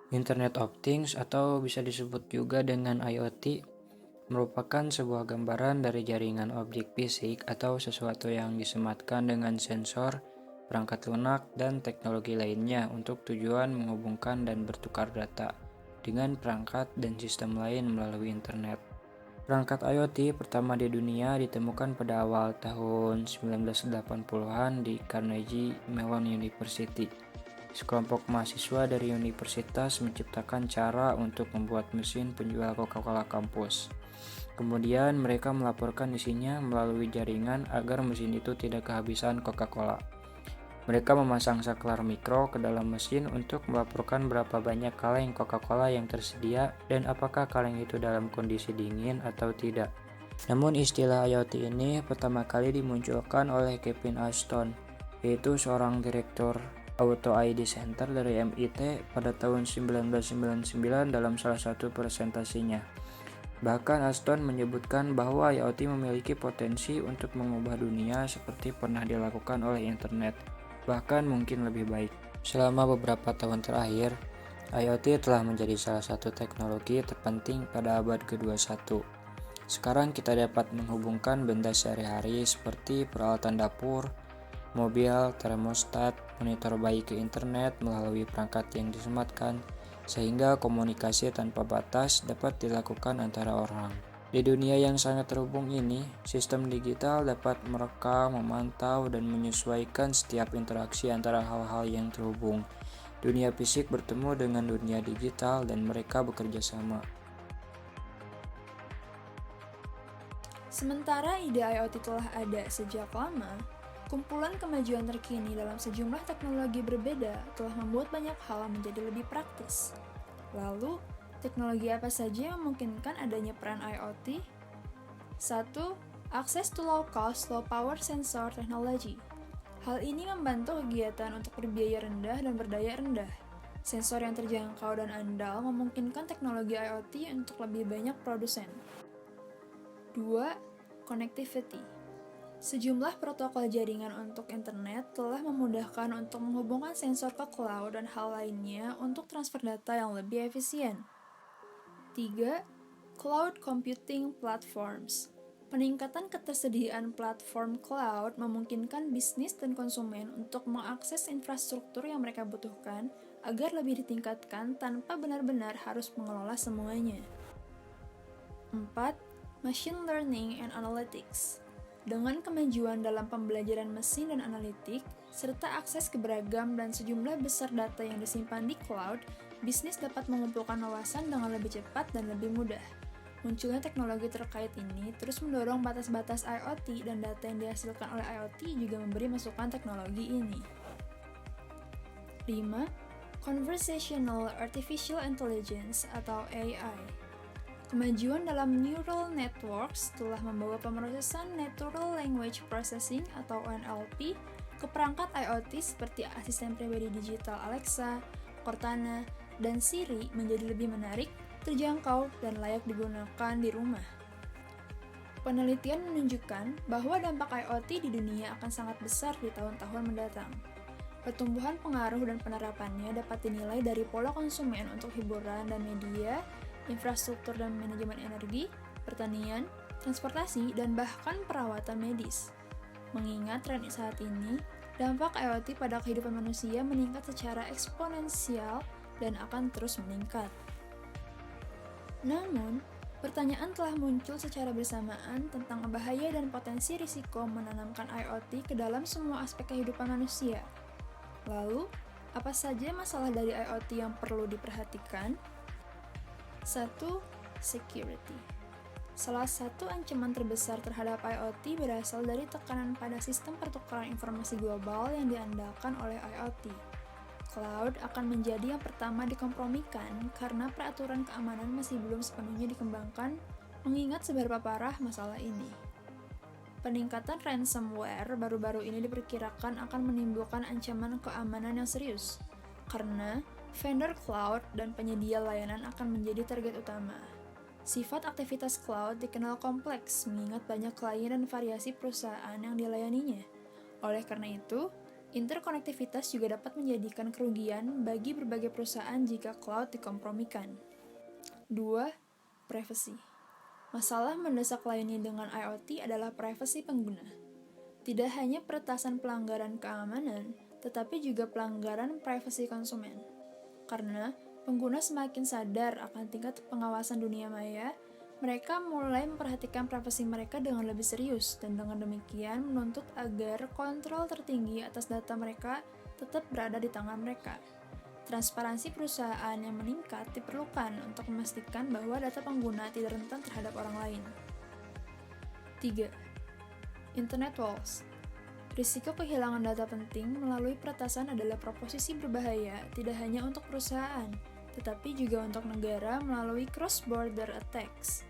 Internet of Things atau bisa disebut juga dengan IoT merupakan sebuah gambaran dari jaringan objek fisik atau sesuatu yang disematkan dengan sensor, perangkat lunak, dan teknologi lainnya untuk tujuan menghubungkan dan bertukar data dengan perangkat dan sistem lain melalui internet. Perangkat IoT pertama di dunia ditemukan pada awal tahun 1980-an di Carnegie Mellon University. Sekelompok mahasiswa dari universitas menciptakan cara untuk membuat mesin penjual Coca-Cola kampus. Kemudian mereka melaporkan isinya melalui jaringan agar mesin itu tidak kehabisan Coca-Cola. Mereka memasang saklar mikro ke dalam mesin untuk melaporkan berapa banyak kaleng Coca-Cola yang tersedia dan apakah kaleng itu dalam kondisi dingin atau tidak. Namun istilah IoT ini pertama kali dimunculkan oleh Kevin Ashton, yaitu seorang direktur Auto ID Center dari MIT pada tahun 1999 dalam salah satu presentasinya. Bahkan Ashton menyebutkan bahwa IoT memiliki potensi untuk mengubah dunia seperti pernah dilakukan oleh internet, bahkan mungkin lebih baik. Selama beberapa tahun terakhir, IoT telah menjadi salah satu teknologi terpenting pada abad ke-21. Sekarang kita dapat menghubungkan benda sehari-hari seperti peralatan dapur, mobil, termostat, monitor bayi ke internet melalui perangkat yang disematkan, sehingga komunikasi tanpa batas dapat dilakukan antara orang. Di dunia yang sangat terhubung ini, sistem digital dapat merekam, memantau, dan menyesuaikan setiap interaksi antara hal-hal yang terhubung. Dunia fisik bertemu dengan dunia digital dan mereka bekerja sama. Sementara ide IoT telah ada sejak lama, kumpulan kemajuan terkini dalam sejumlah teknologi berbeda telah membuat banyak hal menjadi lebih praktis. Lalu, teknologi apa saja yang memungkinkan adanya peran IoT? 1. Akses to low-cost, low-power sensor technology. Hal ini membantu kegiatan untuk berbiaya rendah dan berdaya rendah. Sensor yang terjangkau dan andal memungkinkan teknologi IoT untuk lebih banyak produsen. 2. Connectivity. Sejumlah protokol jaringan untuk internet telah memudahkan untuk menghubungkan sensor ke cloud dan hal lainnya untuk transfer data yang lebih efisien. 3. Cloud Computing Platforms. Peningkatan ketersediaan platform cloud memungkinkan bisnis dan konsumen untuk mengakses infrastruktur yang mereka butuhkan agar lebih ditingkatkan tanpa benar-benar harus mengelola semuanya. 4. Machine Learning and Analytics. Dengan kemajuan dalam pembelajaran mesin dan analitik, serta akses ke beragam dan sejumlah besar data yang disimpan di cloud, bisnis dapat mengumpulkan wawasan dengan lebih cepat dan lebih mudah. Munculnya teknologi terkait ini terus mendorong batas-batas IoT dan data yang dihasilkan oleh IoT juga memberi masukan teknologi ini. 5. Conversational Artificial Intelligence atau AI. Kemajuan dalam neural networks telah membawa pemrosesan Natural Language Processing atau NLP ke perangkat IoT seperti asisten pribadi digital Alexa, Cortana, dan Siri menjadi lebih menarik, terjangkau, dan layak digunakan di rumah. Penelitian menunjukkan bahwa dampak IoT di dunia akan sangat besar di tahun-tahun mendatang. Pertumbuhan pengaruh dan penerapannya dapat dinilai dari pola konsumen untuk hiburan dan media, infrastruktur dan manajemen energi, pertanian, transportasi, dan bahkan perawatan medis. Mengingat tren saat ini, dampak IoT pada kehidupan manusia meningkat secara eksponensial dan akan terus meningkat. Namun, pertanyaan telah muncul secara bersamaan tentang bahaya dan potensi risiko menanamkan IoT ke dalam semua aspek kehidupan manusia. Lalu, apa saja masalah dari IoT yang perlu diperhatikan? 1. Security. Salah satu ancaman terbesar terhadap IoT berasal dari tekanan pada sistem pertukaran informasi global yang diandalkan oleh IoT. Cloud akan menjadi yang pertama dikompromikan karena peraturan keamanan masih belum sepenuhnya dikembangkan, mengingat seberapa parah masalah ini. Peningkatan ransomware baru-baru ini diperkirakan akan menimbulkan ancaman keamanan yang serius, karena vendor cloud dan penyedia layanan akan menjadi target utama. Sifat aktivitas cloud dikenal kompleks mengingat banyak klien dan variasi perusahaan yang dilayaninya. Oleh karena itu, Interkonektivitas juga dapat menjadikan kerugian bagi berbagai perusahaan jika cloud dikompromikan. 2. Privacy. Masalah mendesak lainnya dengan IoT adalah privasi pengguna. Tidak hanya peretasan pelanggaran keamanan, tetapi juga pelanggaran privasi konsumen. Karena pengguna semakin sadar akan tingkat pengawasan dunia maya, mereka mulai memperhatikan privasi mereka dengan lebih serius dan dengan demikian menuntut agar kontrol tertinggi atas data mereka tetap berada di tangan mereka. Transparansi perusahaan yang meningkat diperlukan untuk memastikan bahwa data pengguna tidak rentan terhadap orang lain. 3. Internet Walls. Risiko kehilangan data penting melalui peretasan adalah proposisi berbahaya tidak hanya untuk perusahaan, tetapi juga untuk negara melalui cross-border attacks.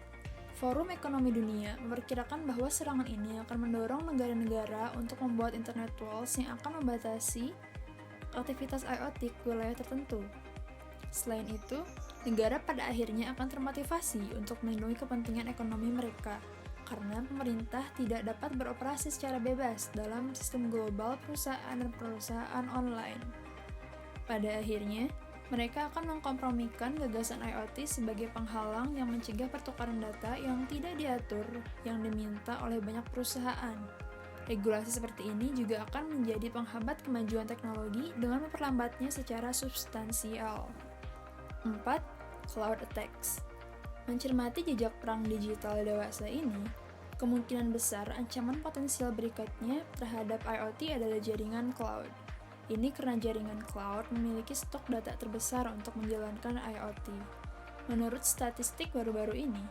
Forum Ekonomi Dunia memperkirakan bahwa serangan ini akan mendorong negara-negara untuk membuat internet walls yang akan membatasi aktivitas IoT ke wilayah tertentu. Selain itu, negara pada akhirnya akan termotivasi untuk melindungi kepentingan ekonomi mereka, karena pemerintah tidak dapat beroperasi secara bebas dalam sistem global perusahaan dan perusahaan online. Pada akhirnya, mereka akan mengkompromikan gagasan IoT sebagai penghalang yang mencegah pertukaran data yang tidak diatur yang diminta oleh banyak perusahaan. Regulasi seperti ini juga akan menjadi penghambat kemajuan teknologi dengan memperlambatnya secara substansial. 4. Cloud Attacks. Mencermati jejak perang digital dewasa ini, kemungkinan besar ancaman potensial berikutnya terhadap IoT adalah jaringan cloud. Ini karena jaringan cloud memiliki stok data terbesar untuk menjalankan IoT. Menurut statistik baru-baru ini,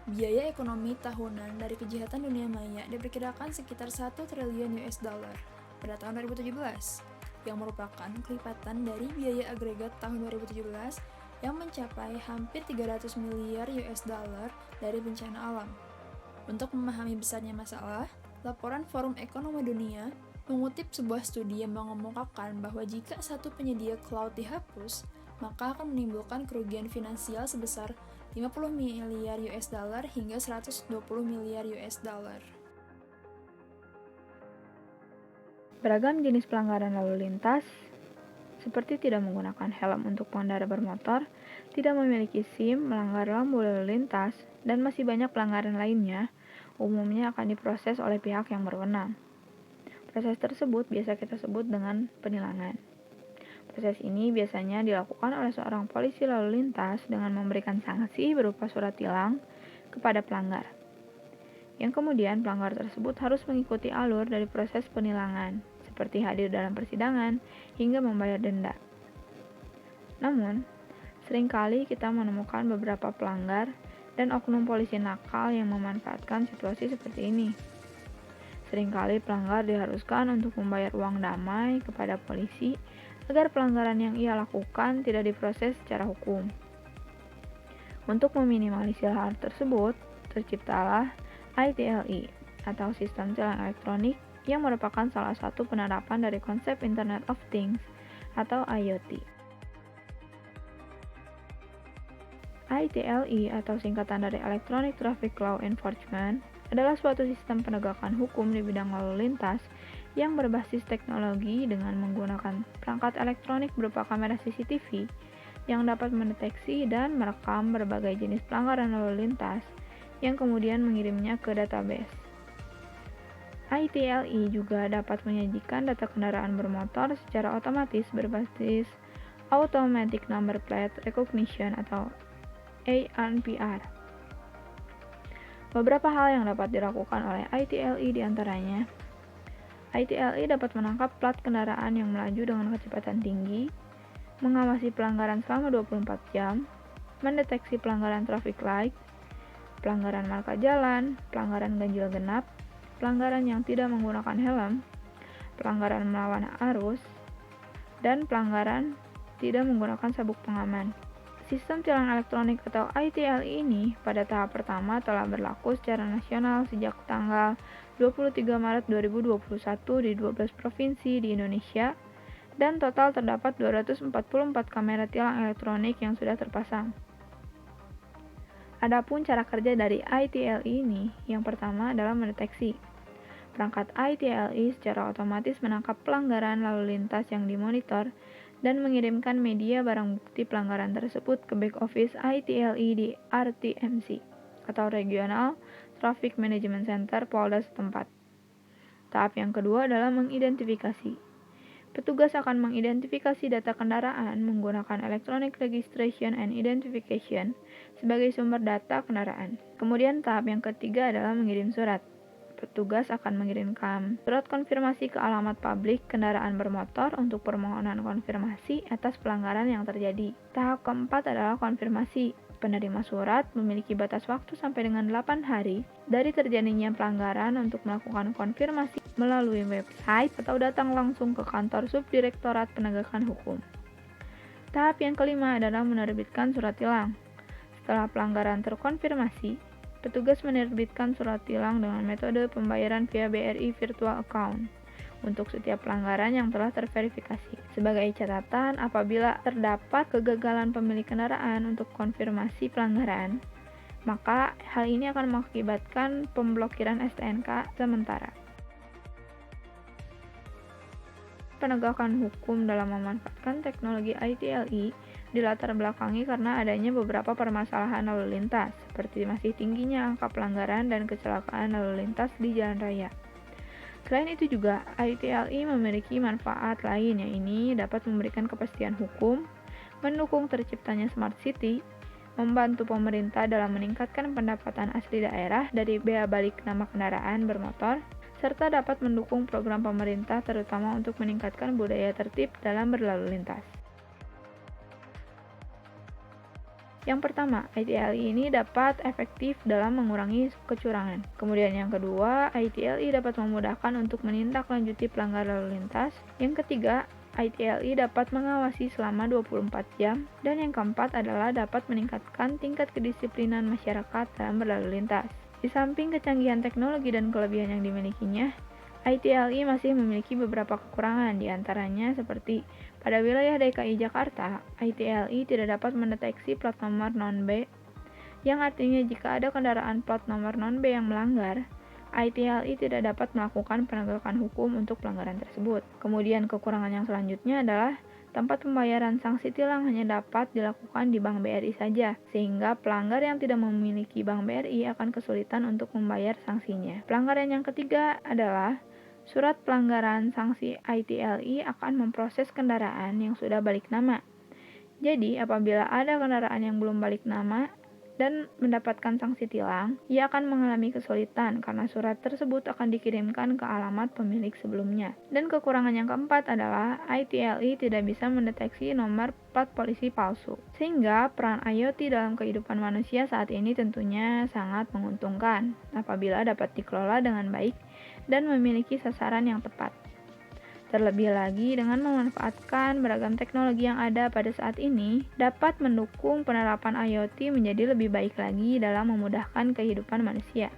biaya ekonomi tahunan dari kejahatan dunia maya diperkirakan sekitar 1 triliun US dollar pada tahun 2017, yang merupakan kelipatan dari biaya agregat tahun 2017 yang mencapai hampir 300 miliar US dollar dari bencana alam. Untuk memahami besarnya masalah, laporan Forum Ekonomi Dunia mengutip sebuah studi yang mengemukakan bahwa jika satu penyedia cloud dihapus, maka akan menimbulkan kerugian finansial sebesar 50 miliar US dollar hingga 120 miliar US dollar. Beragam jenis pelanggaran lalu lintas, seperti tidak menggunakan helm untuk pengendara bermotor, tidak memiliki SIM, melanggar lampu lalu lintas, dan masih banyak pelanggaran lainnya, umumnya akan diproses oleh pihak yang berwenang. Proses tersebut biasa kita sebut dengan penilangan. Proses ini biasanya dilakukan oleh seorang polisi lalu lintas dengan memberikan sanksi berupa surat tilang kepada pelanggar. Yang kemudian pelanggar tersebut harus mengikuti alur dari proses penilangan, seperti hadir dalam persidangan hingga membayar denda. Namun, seringkali kita menemukan beberapa pelanggar dan oknum polisi nakal yang memanfaatkan situasi seperti ini. Seringkali pelanggar diharuskan untuk membayar uang damai kepada polisi agar pelanggaran yang ia lakukan tidak diproses secara hukum. Untuk meminimalisir hal tersebut, terciptalah ITLE atau Sistem Tilang Elektronik yang merupakan salah satu penerapan dari konsep Internet of Things atau IoT. ITLE atau singkatan dari Electronic Traffic Law Enforcement adalah suatu sistem penegakan hukum di bidang lalu lintas yang berbasis teknologi dengan menggunakan perangkat elektronik berupa kamera CCTV yang dapat mendeteksi dan merekam berbagai jenis pelanggaran lalu lintas yang kemudian mengirimnya ke database. ITLE juga dapat menyajikan data kendaraan bermotor secara otomatis berbasis Automatic Number Plate Recognition atau ANPR. Beberapa hal yang dapat dilakukan oleh ITLE diantaranya, ITLE dapat menangkap plat kendaraan yang melaju dengan kecepatan tinggi, mengawasi pelanggaran selama 24 jam, mendeteksi pelanggaran traffic light, pelanggaran marka jalan, pelanggaran ganjil genap, pelanggaran yang tidak menggunakan helm, pelanggaran melawan arus, dan pelanggaran tidak menggunakan sabuk pengaman. Sistem tilang elektronik atau ITLE ini pada tahap pertama telah berlaku secara nasional sejak tanggal 23 Maret 2021 di 12 provinsi di Indonesia dan total terdapat 244 kamera tilang elektronik yang sudah terpasang. Adapun cara kerja dari ITLE ini, yang pertama adalah mendeteksi. Perangkat ITLI secara otomatis menangkap pelanggaran lalu lintas yang dimonitor dan mengirimkan media barang bukti pelanggaran tersebut ke back office ITLI di RTMC atau Regional Traffic Management Center Polda setempat. Tahap yang kedua adalah mengidentifikasi. Petugas akan mengidentifikasi data kendaraan menggunakan Electronic Registration and Identification sebagai sumber data kendaraan. Kemudian tahap yang ketiga adalah mengirim surat. Petugas akan mengirimkan surat konfirmasi ke alamat publik kendaraan bermotor untuk permohonan konfirmasi atas pelanggaran yang terjadi. Tahap keempat adalah konfirmasi. Penerima surat memiliki batas waktu sampai dengan 8 hari dari terjadinya pelanggaran untuk melakukan konfirmasi melalui website atau datang langsung ke kantor Subdirektorat Penegakan Hukum. Tahap yang kelima adalah menerbitkan surat tilang. Setelah pelanggaran terkonfirmasi, petugas menerbitkan surat tilang dengan metode pembayaran via BRI Virtual Account untuk setiap pelanggaran yang telah terverifikasi. Sebagai catatan, apabila terdapat kegagalan pemilik kendaraan untuk konfirmasi pelanggaran, maka hal ini akan mengakibatkan pemblokiran STNK sementara. Penegakan hukum dalam memanfaatkan teknologi ITLI dilatar belakangi karena adanya beberapa permasalahan lalu lintas, seperti masih tingginya angka pelanggaran dan kecelakaan lalu lintas di jalan raya. Selain itu juga, ITLI memiliki manfaat lain, yaitu dapat memberikan kepastian hukum, mendukung terciptanya smart city, membantu pemerintah dalam meningkatkan pendapatan asli daerah dari bea balik nama kendaraan bermotor, serta dapat mendukung program pemerintah terutama untuk meningkatkan budaya tertib dalam berlalu lintas. Yang pertama, ITLI ini dapat efektif dalam mengurangi kecurangan. Kemudian yang kedua, ITLI dapat memudahkan untuk menindaklanjuti pelanggar lalu lintas. Yang ketiga, ITLI dapat mengawasi selama 24 jam. Dan yang keempat adalah dapat meningkatkan tingkat kedisiplinan masyarakat dalam berlalu lintas. Di samping kecanggihan teknologi dan kelebihan yang dimilikinya, ITLI masih memiliki beberapa kekurangan, diantaranya seperti pada wilayah DKI Jakarta, ITLI tidak dapat mendeteksi plat nomor non-B, yang artinya jika ada kendaraan plat nomor non-B yang melanggar, ITLI tidak dapat melakukan penegakan hukum untuk pelanggaran tersebut. Kemudian kekurangan yang selanjutnya adalah tempat pembayaran sanksi tilang hanya dapat dilakukan di Bank BRI saja, sehingga pelanggar yang tidak memiliki Bank BRI akan kesulitan untuk membayar sanksinya. Pelanggaran yang ketiga adalah surat pelanggaran sanksi ITLI akan memproses kendaraan yang sudah balik nama. Jadi, apabila ada kendaraan yang belum balik nama dan mendapatkan sanksi tilang, ia akan mengalami kesulitan karena surat tersebut akan dikirimkan ke alamat pemilik sebelumnya. Dan kekurangan yang keempat adalah ITLI tidak bisa mendeteksi nomor plat polisi palsu. Sehingga peran IoT dalam kehidupan manusia saat ini tentunya sangat menguntungkan apabila dapat dikelola dengan baik dan memiliki sasaran yang tepat. Terlebih lagi, dengan memanfaatkan beragam teknologi yang ada pada saat ini, dapat mendukung penerapan IoT menjadi lebih baik lagi dalam memudahkan kehidupan manusia.